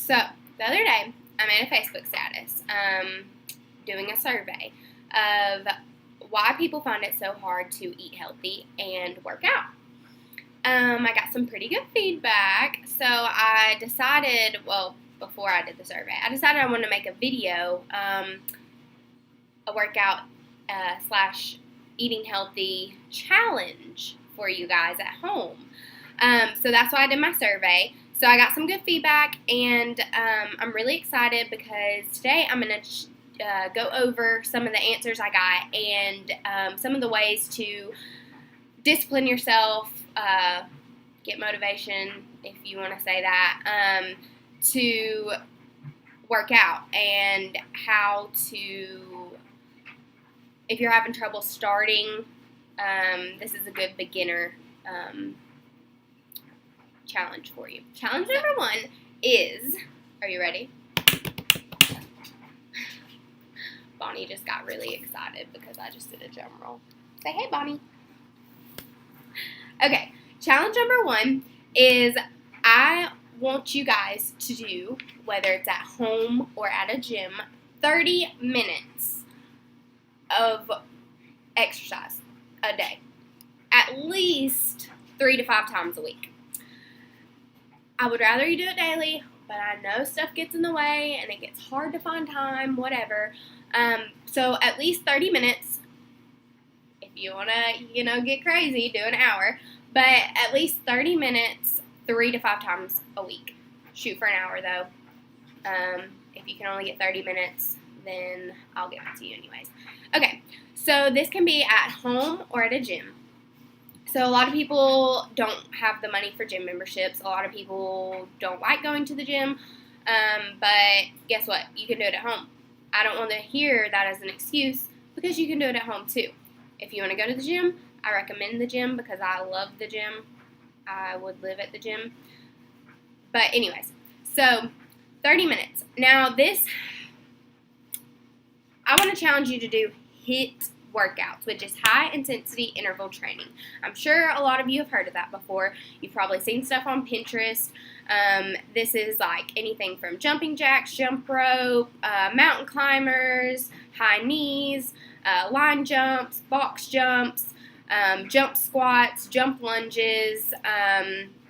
So, the other day, I made a Facebook status doing a survey of why people find it so hard to eat healthy and work out. I got some pretty good feedback, so I decided, before I did the survey, I decided I wanted to make a video, a workout slash eating healthy challenge for you guys at home. So that's why I did my survey. So I got some good feedback, and I'm really excited because today I'm going to go over some of the answers I got and some of the ways to discipline yourself, get motivation, if you want to say that, to work out, and how to, if you're having trouble starting, this is a good beginner challenge for you. Challenge number 1 is, are you ready? Bonnie just got really excited because I just did a drum roll. Say hey, Bonnie. Okay, challenge number 1 is I want you guys to do, whether it's at home or at a gym, 30 minutes of exercise a day, at least 3 to 5 times a week. I would rather you do it daily, but I know stuff gets in the way and it gets hard to find time, whatever. So at least 30 minutes. If you want to, get crazy, do an hour. But at least 30 minutes, 3 to 5 times a week. Shoot for an hour, though. If you can only get 30 minutes, then I'll give it to you anyways. Okay, so this can be at home or at a gym. So a lot of people don't have the money for gym memberships. A lot of people don't like going to the gym. But guess what? You can do it at home. I don't want to hear that as an excuse because you can do it at home too. If you want to go to the gym, I recommend the gym because I love the gym. I would live at the gym. But anyways, so 30 minutes. Now this, I want to challenge you to do HIIT workouts, which is high intensity interval training. I'm sure a lot of you have heard of that before. You've probably seen stuff on Pinterest. This is like anything from jumping jacks, jump rope, mountain climbers, high knees, line jumps, box jumps, jump squats, jump lunges,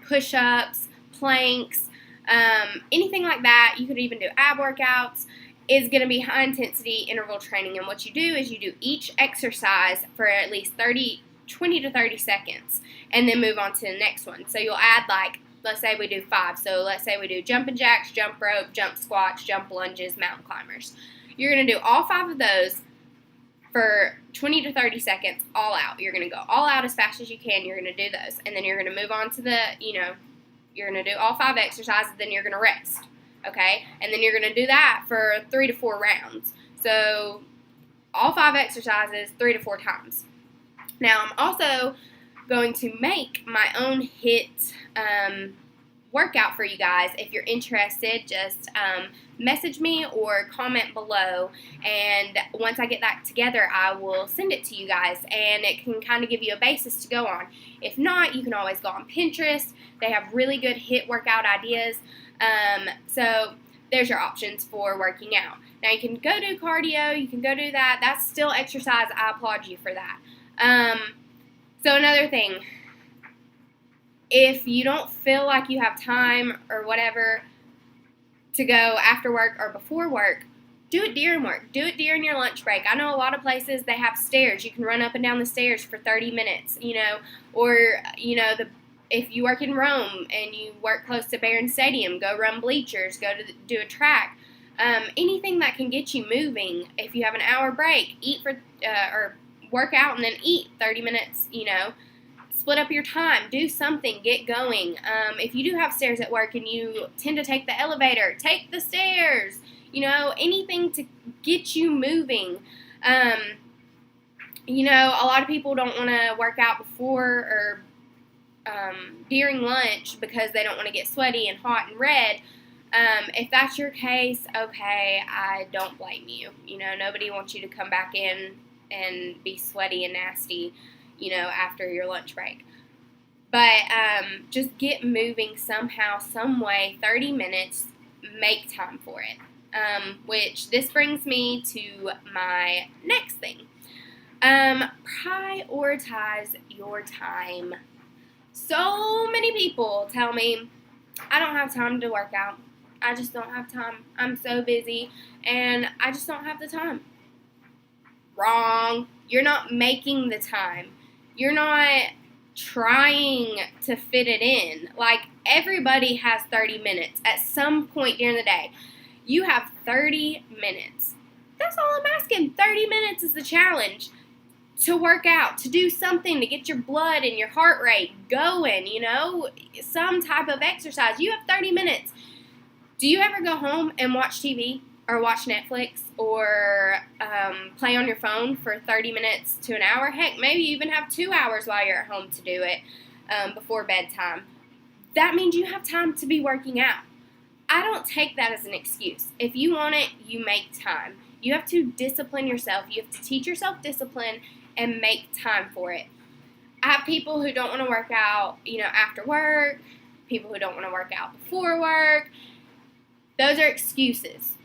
push-ups, planks, anything like that. You could even do ab workouts. Is going to be high intensity interval training, and what you do is you do each exercise for at least 20 to 30 seconds and then move on to the next one. So you'll add, like, let's say we do 5. So let's say we do jumping jacks, jump rope, jump squats, jump lunges, mountain climbers. You're going to do all 5 of those for 20 to 30 seconds all out. You're going to go all out as fast as you can. You're going to do those, and then you're going to move on to the, you're going to do all 5 exercises, then you're going to rest. Okay, and then you're going to do that for 3 to 4 rounds. So all 5 exercises 3 to 4 times. Now I'm also going to make my own HIIT workout for you guys. If you're interested, just message me or comment below, and once I get that together, I will send it to you guys, and it can kind of give you a basis to go on. If not, you can always go on Pinterest. They have really good HIIT workout ideas. So there's your options for working out. Now you can go do cardio, you can go do that. That's still exercise. I applaud you for that. So another thing, if you don't feel like you have time or whatever to go after work or before work, do it during work. Do it during your lunch break. I know a lot of places they have stairs. You can run up and down the stairs for 30 minutes, or, if you work in Rome and you work close to Barron Stadium, go run bleachers, do a track. Anything that can get you moving. If you have an hour break, eat or work out and then eat 30 minutes, Split up your time. Do something. Get going. If you do have stairs at work and you tend to take the elevator, take the stairs. Anything to get you moving. A lot of people don't want to work out before or during lunch because they don't want to get sweaty and hot and red. If that's your case, okay, I don't blame you. Nobody wants you to come back in and be sweaty and nasty, after your lunch break. But just get moving somehow, some way, 30 minutes, make time for it. Which this brings me to my next thing. Prioritize your time. So many people tell me, I don't have time to work out. I just don't have time. I'm so busy and I just don't have the time. Wrong. You're not making the time. You're not trying to fit it in. Like, everybody has 30 minutes at some point during the day. You have 30 minutes. That's all I'm asking. 30 minutes is the challenge to work out, to do something to get your blood and your heart rate going, some type of exercise. You have 30 minutes. Do you ever go home and watch TV or watch Netflix or play on your phone for 30 minutes to an hour? Heck, maybe you even have 2 hours while you're at home to do it before bedtime. That means you have time to be working out. I don't take that as an excuse. If you want it, you make time. You have to discipline yourself. You have to teach yourself discipline and make time for it. I have people who don't want to work out, after work, people who don't want to work out before work. Those are excuses.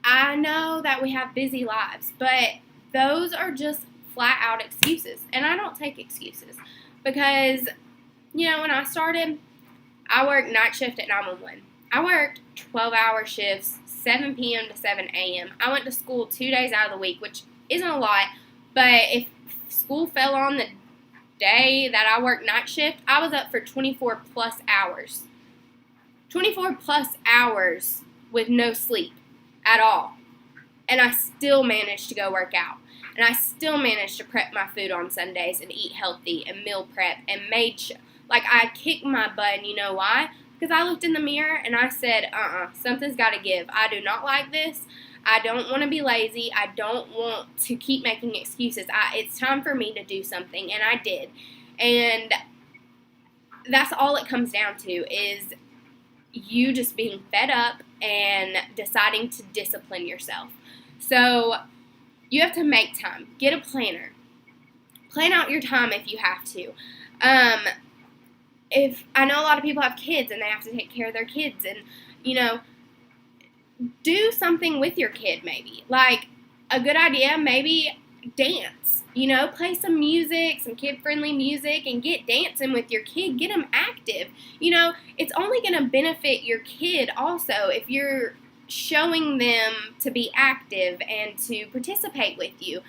I know that we have busy lives, but those are just flat out excuses. And I don't take excuses because, when I started, I worked night shift at 911. I worked 12-hour shifts, 7 p.m. to 7 a.m. I went to school 2 days out of the week, which isn't a lot, but if school fell on the day that I worked night shift, I was up for 24 plus hours. 24 plus hours with no sleep at all. And I still managed to go work out. And I still managed to prep my food on Sundays and eat healthy and meal prep and made sure. Like, I kicked my butt, and you know why? Because I looked in the mirror and I said, something's got to give. I do not like this. I don't want to be lazy. I don't want to keep making excuses. It's time for me to do something, and I did. And that's all it comes down to, is you just being fed up and deciding to discipline yourself. So you have to make time. Get a planner. Plan out your time if you have to. If I know a lot of people have kids and they have to take care of their kids, and do something with your kid. Maybe like a good idea, maybe dance, play some music, some kid-friendly music, and get dancing with your kid. Get them active. It's only going to benefit your kid also if you're showing them to be active and to participate with you,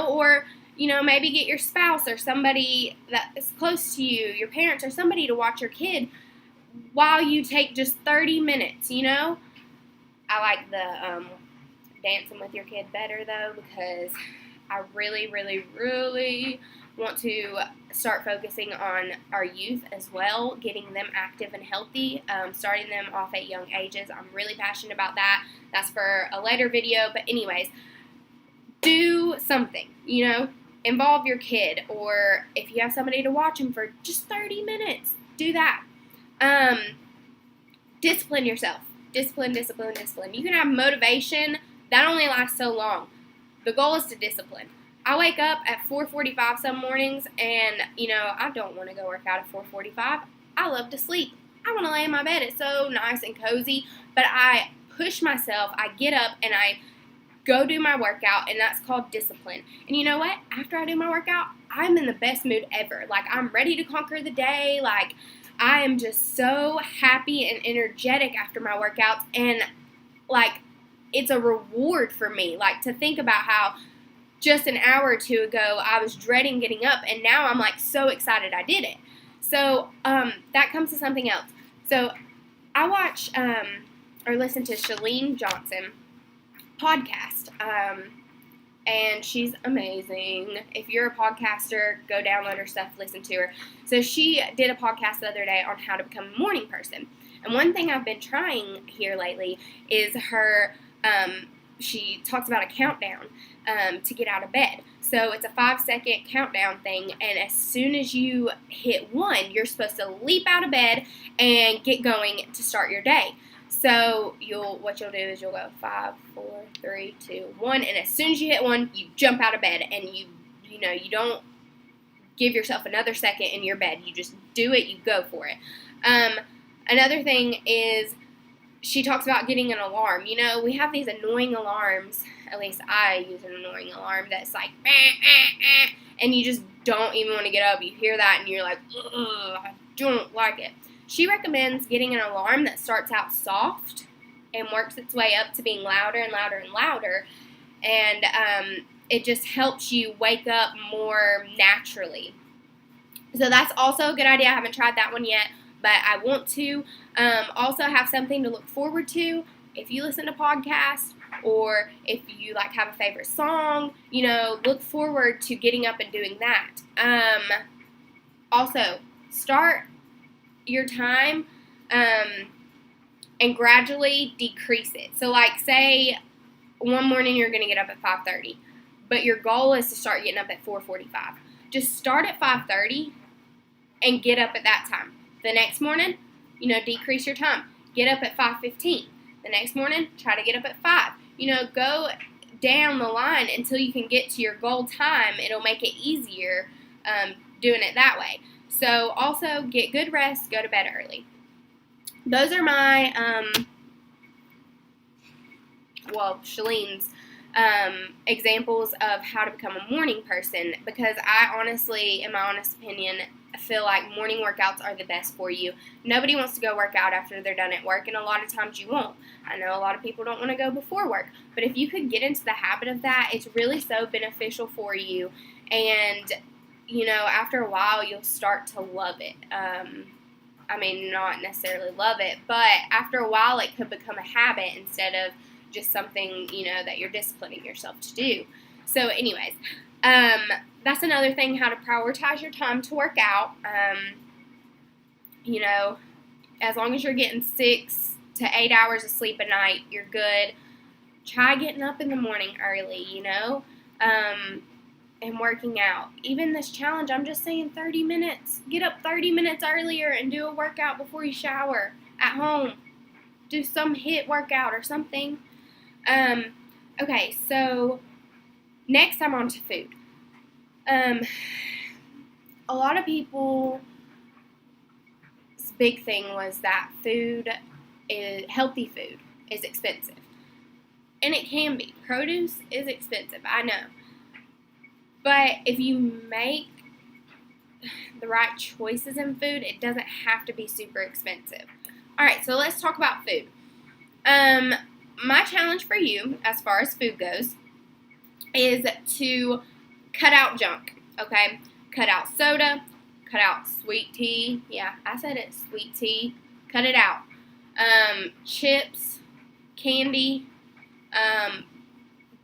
or maybe get your spouse or somebody that is close to you, your parents or somebody, to watch your kid while you take just 30 minutes, I like the dancing with your kid better, though, because I really, really, really want to start focusing on our youth as well, getting them active and healthy, starting them off at young ages. I'm really passionate about that. That's for a later video. But anyways, do something, involve your kid, or if you have somebody to watch them for just 30 minutes, do that. Discipline yourself. Discipline. You can have motivation. That only lasts so long. The goal is to discipline. I wake up at 4:45 some mornings, and, I don't want to go work out at 4:45. I love to sleep. I want to lay in my bed. It's so nice and cozy, but I push myself. I get up, and I go do my workout, and that's called discipline. And you know what? After I do my workout, I'm in the best mood ever. Like, I'm ready to conquer the day. Like, I am just so happy and energetic after my workouts, and, like, it's a reward for me, like, to think about how just an hour or two ago I was dreading getting up, and now I'm, like, so excited I did it. So, that comes to something else. So, I watch or listen to Chalene Johnson podcast, and she's amazing. If you're a podcaster, go download her stuff, listen to her. So she did a podcast the other day on how to become a morning person. And one thing I've been trying here lately is her, she talks about a countdown to get out of bed. So it's a 5-second countdown thing, and as soon as you hit 1, you're supposed to leap out of bed and get going to start your day. So what you'll do is you'll go 5, 4, 3, 2, 1, and as soon as you hit 1, you jump out of bed, and you don't give yourself another second in your bed. You just do it. You go for it. Another thing is she talks about getting an alarm. You know, we have these annoying alarms. At least I use an annoying alarm that's like, and you just don't even want to get up. You hear that and you're like, ugh, I don't like it. She recommends getting an alarm that starts out soft and works its way up to being louder and louder and louder. And it just helps you wake up more naturally. So that's also a good idea. I haven't tried that one yet, but I want to. Also have something to look forward to. If you listen to podcasts or if you like have a favorite song, you know, look forward to getting up and doing that. Also, start your time and gradually decrease it. So like say one morning you're going to get up at 5:30, but your goal is to start getting up at 4:45. Just start at 5:30 and get up at that time. The next morning, you know, decrease your time. Get up at 5:15. The next morning, try to get up at 5. You know, go down the line until you can get to your goal time. It'll make it easier doing it that way. So also get good rest, go to bed early. Those are my, Shalene's examples of how to become a morning person, because I honestly, in my honest opinion, feel like morning workouts are the best for you. Nobody wants to go work out after they're done at work, and a lot of times you won't. I know a lot of people don't want to go before work, but if you could get into the habit of that, it's really so beneficial for you, and you know, after a while you'll start to love it. I mean, not necessarily love it, but after a while it could become a habit instead of just something, you know, that you're disciplining yourself to do. So anyways, that's another thing, how to prioritize your time to work out. You know, as long as you're getting 6 to 8 hours of sleep a night, you're good. Try getting up in the morning early, you know, and working out. Even this challenge, I'm just saying 30 minutes. Get up 30 minutes earlier and do a workout before you shower at home. Do some HIIT workout or something. Okay, so next I'm on to food. A lot of people's big thing was that healthy food is expensive. And it can be. Produce is expensive, I know. But if you make the right choices in food, it doesn't have to be super expensive. Alright, so let's talk about food. My challenge for you, as far as food goes, is to cut out junk, okay? Cut out soda, cut out sweet tea. Yeah, I said it, sweet tea. Cut it out. Chips, candy,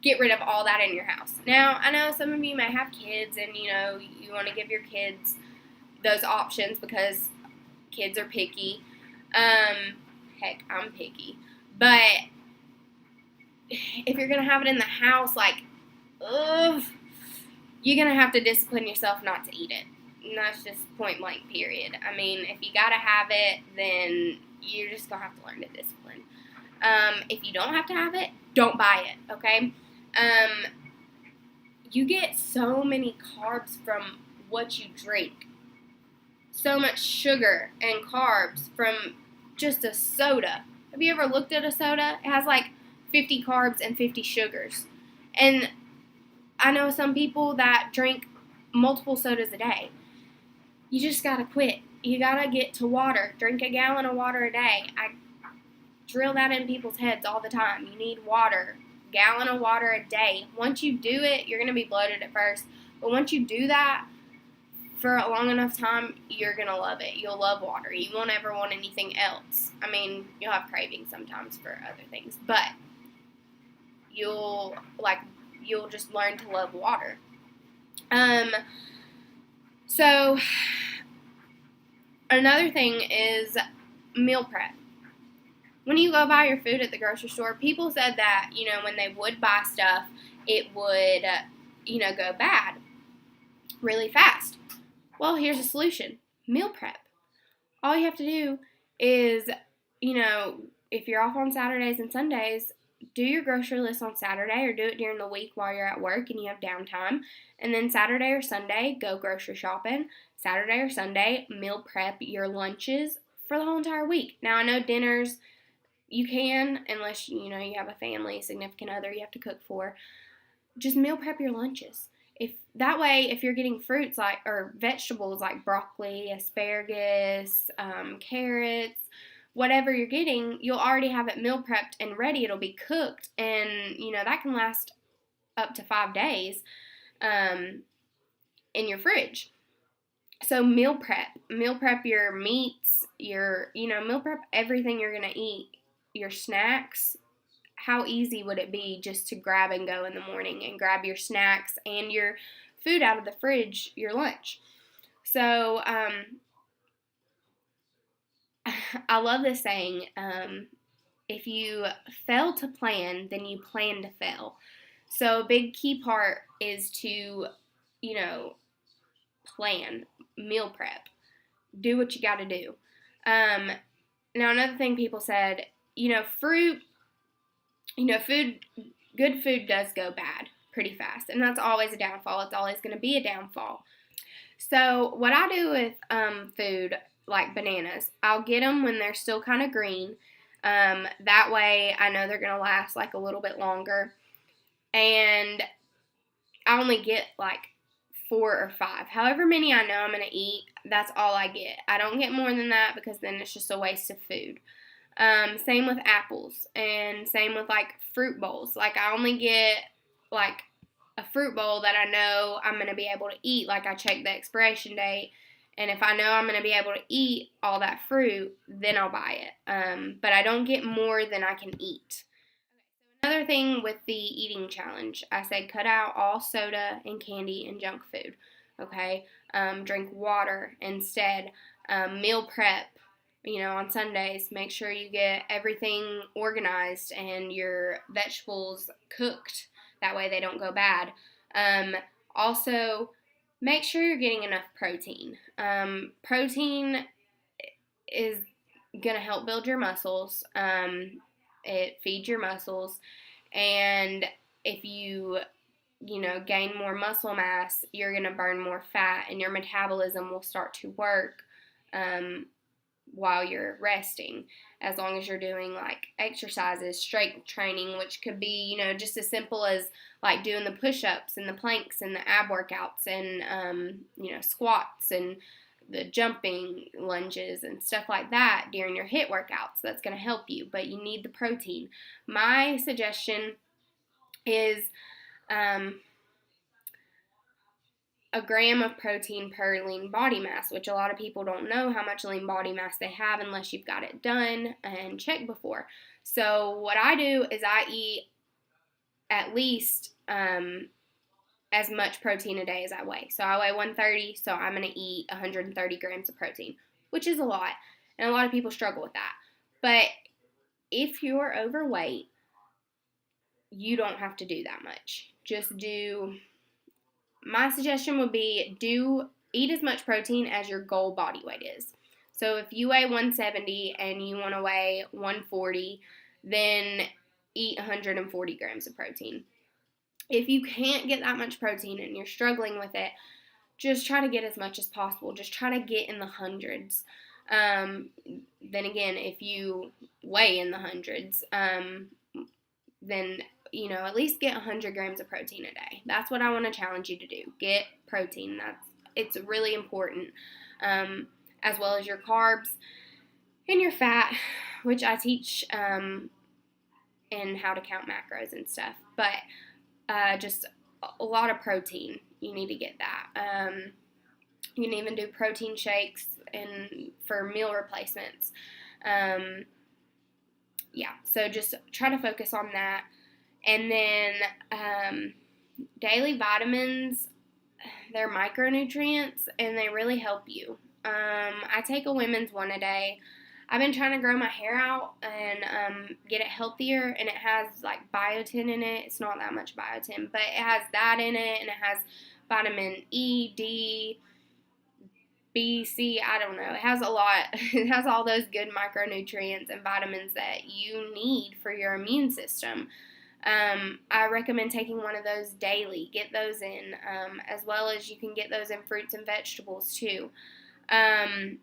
get rid of all that in your house. Now, I know some of you may have kids and, you know, you want to give your kids those options because kids are picky. Heck, I'm picky. But if you're going to have it in the house, like, you're going to have to discipline yourself not to eat it. And that's just point blank, period. I mean, if you got to have it, then you're just going to have to learn to discipline. If you don't have to have it, don't buy it, okay? You get so many carbs from what you drink. So much sugar and carbs from just a soda. Have you ever looked at a soda? It has like 50 carbs and 50 sugars. And I know some people that drink multiple sodas a day. You just gotta quit. You gotta get to water. Drink a gallon of water a day. I drill that in people's heads all the time. You need water. Gallon of water a day. Once you do it, you're gonna be bloated at first. But once you do that for a long enough time, you're gonna love it. You'll love water. You won't ever want anything else. I mean, you'll have cravings sometimes for other things, but you'll just learn to love water. So another thing is meal prep. When you go buy your food at the grocery store, people said that, you know, when they would buy stuff, it would, go bad really fast. Well, here's a solution. Meal prep. All you have to do is, if you're off on Saturdays and Sundays, do your grocery list on Saturday or do it during the week while you're at work and you have downtime. And then Saturday or Sunday, go grocery shopping. Saturday or Sunday, meal prep your lunches for the whole entire week. Now, I know dinners, you can, unless you have a family, a significant other you have to cook for, just meal prep your lunches. If that way, if you're getting fruits or vegetables like broccoli, asparagus, carrots, whatever you're getting, you'll already have it meal prepped and ready. It'll be cooked, and that can last up to 5 days in your fridge. So meal prep your meats, meal prep everything you're gonna eat, your snacks. How easy would it be just to grab and go in the morning and grab your snacks and your food out of the fridge, your lunch? So I love this saying, if you fail to plan, then you plan to fail. So a big key part is to, plan, meal prep, do what you got to do. Now another thing people said, fruit, good food does go bad pretty fast, and that's always a downfall. It's always going to be a downfall. So what I do with food, like bananas, I'll get them when they're still kind of green. That way I know they're going to last like a little bit longer. And I only get like 4 or 5. However many I know I'm going to eat, that's all I get. I don't get more than that because then it's just a waste of food. Same with apples, and same with like fruit bowls. Like I only get like a fruit bowl that I know I'm going to be able to eat. Like I check the expiration date, and if I know I'm going to be able to eat all that fruit, then I'll buy it. But I don't get more than I can eat. Another thing with the eating challenge, I said cut out all soda and candy and junk food. Okay, drink water instead. Meal prep. On Sundays, make sure you get everything organized and your vegetables cooked. That way they don't go bad. Also, make sure you're getting enough protein. Protein is going to help build your muscles. It feeds your muscles. And if you gain more muscle mass, you're going to burn more fat, and your metabolism will start to work while you're resting, as long as you're doing like exercises, strength training, which could be, just as simple as like doing the push-ups and the planks and the ab workouts and, squats and the jumping lunges and stuff like that during your HIIT workouts. That's going to help you, but you need the protein. My suggestion is, a gram of protein per lean body mass, which a lot of people don't know how much lean body mass they have unless you've got it done and checked before. So what I do is I eat at least as much protein a day as I weigh. So I weigh 130, so I'm going to eat 130 grams of protein, which is a lot, and a lot of people struggle with that. But if you're overweight, you don't have to do that much. My suggestion would be eat as much protein as your goal body weight is. So if you weigh 170 and you want to weigh 140, then eat 140 grams of protein. If you can't get that much protein and you're struggling with it, just try to get as much as possible. Just try to get in the hundreds. Then again, if you weigh in the hundreds, then at least get 100 grams of protein a day. That's what I want to challenge you to do. Get protein. It's really important, as well as your carbs and your fat, which I teach in how to count macros and stuff. But just a lot of protein. You need to get that. You can even do protein shakes for meal replacements. So just try to focus on that. And then daily vitamins, they're micronutrients, and they really help you. I take a women's one a day. I've been trying to grow my hair out and get it healthier, and it has like biotin in it. It's not that much biotin, but it has that in it, and it has vitamin E, D, B, C, I don't know. It has a lot. It has all those good micronutrients and vitamins that you need for your immune system. I recommend taking one of those daily. Get those in, as well as you can get those in fruits and vegetables too. And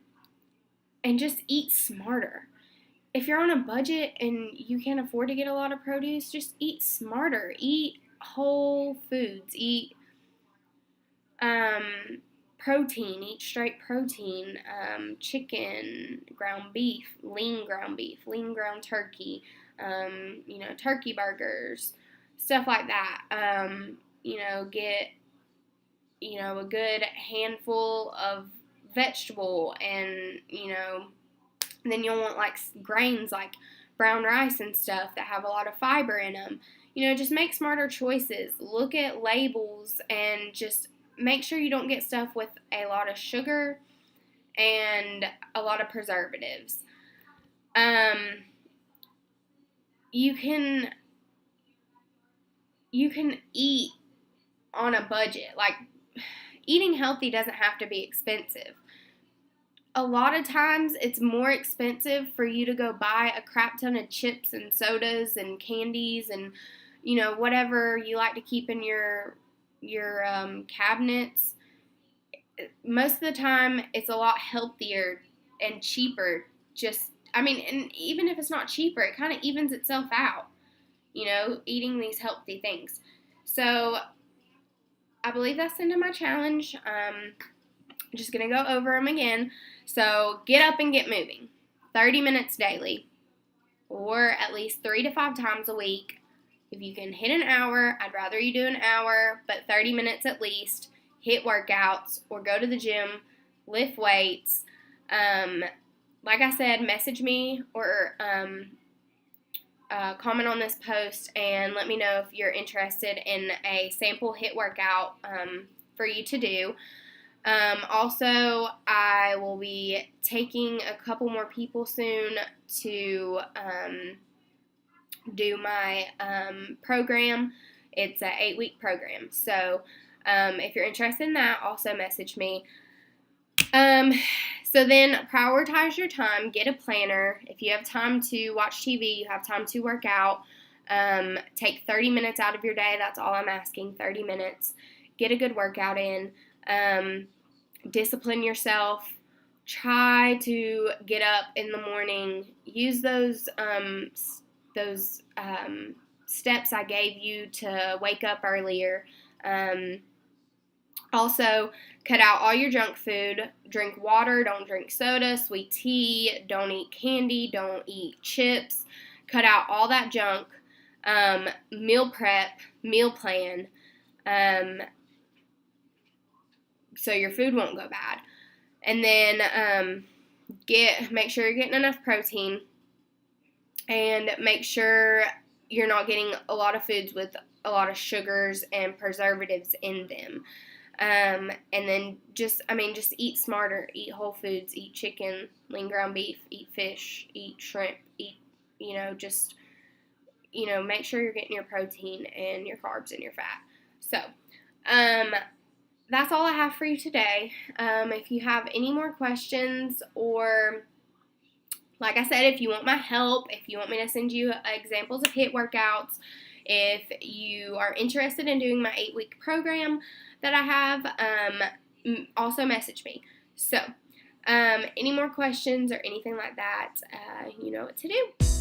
just eat smarter. if you're on a budget and you can't afford to get a lot of produce, just eat smarter. Eat whole foods. Eat protein. Eat straight protein. Chicken, ground beef, lean ground turkey. Turkey burgers, stuff like that. Get a good handful of vegetable, and then you'll want like grains like brown rice and stuff that have a lot of fiber in them. Just make smarter choices. Look at labels and just make sure you don't get stuff with a lot of sugar and a lot of preservatives. You can eat on a budget. Like, eating healthy doesn't have to be expensive. A lot of times it's more expensive for you to go buy a crap ton of chips and sodas and candies and whatever you like to keep in your cabinets. Most of the time it's a lot healthier and cheaper. And even if it's not cheaper, it kind of evens itself out, eating these healthy things. So I believe that's the end of my challenge. I'm just going to go over them again. So get up and get moving. 30 minutes daily, or at least 3 to 5 times a week. If you can hit an hour, I'd rather you do an hour, but 30 minutes at least. Hit workouts or go to the gym, lift weights. Like I said, message me or comment on this post and let me know if you're interested in a sample HIIT workout for you to do. Also, I will be taking a couple more people soon to do my program. It's an 8-week program. So if you're interested in that, also message me. So then prioritize your time. Get a planner. If you have time to watch TV, you have time to work out. Take 30 minutes out of your day. That's all I'm asking, 30 minutes. Get a good workout in. Discipline yourself. Try to get up in the morning. Use those steps I gave you to wake up earlier. Also, cut out all your junk food. Drink water. Don't drink soda, sweet tea. Don't eat candy. Don't eat chips. Cut out all that junk. Meal prep, meal plan, so your food won't go bad. And then make sure you're getting enough protein, and make sure you're not getting a lot of foods with a lot of sugars and preservatives in them. And then just eat smarter. Eat whole foods. Eat chicken, lean ground beef. Eat fish. Eat shrimp. Make sure you're getting your protein and your carbs and your fat. So, that's all I have for you today. If you have any more questions, or like I said, if you want my help, if you want me to send you examples of HIIT workouts, if you are interested in doing my 8-week program that I have, also message me. So, any more questions or anything like that, you know what to do.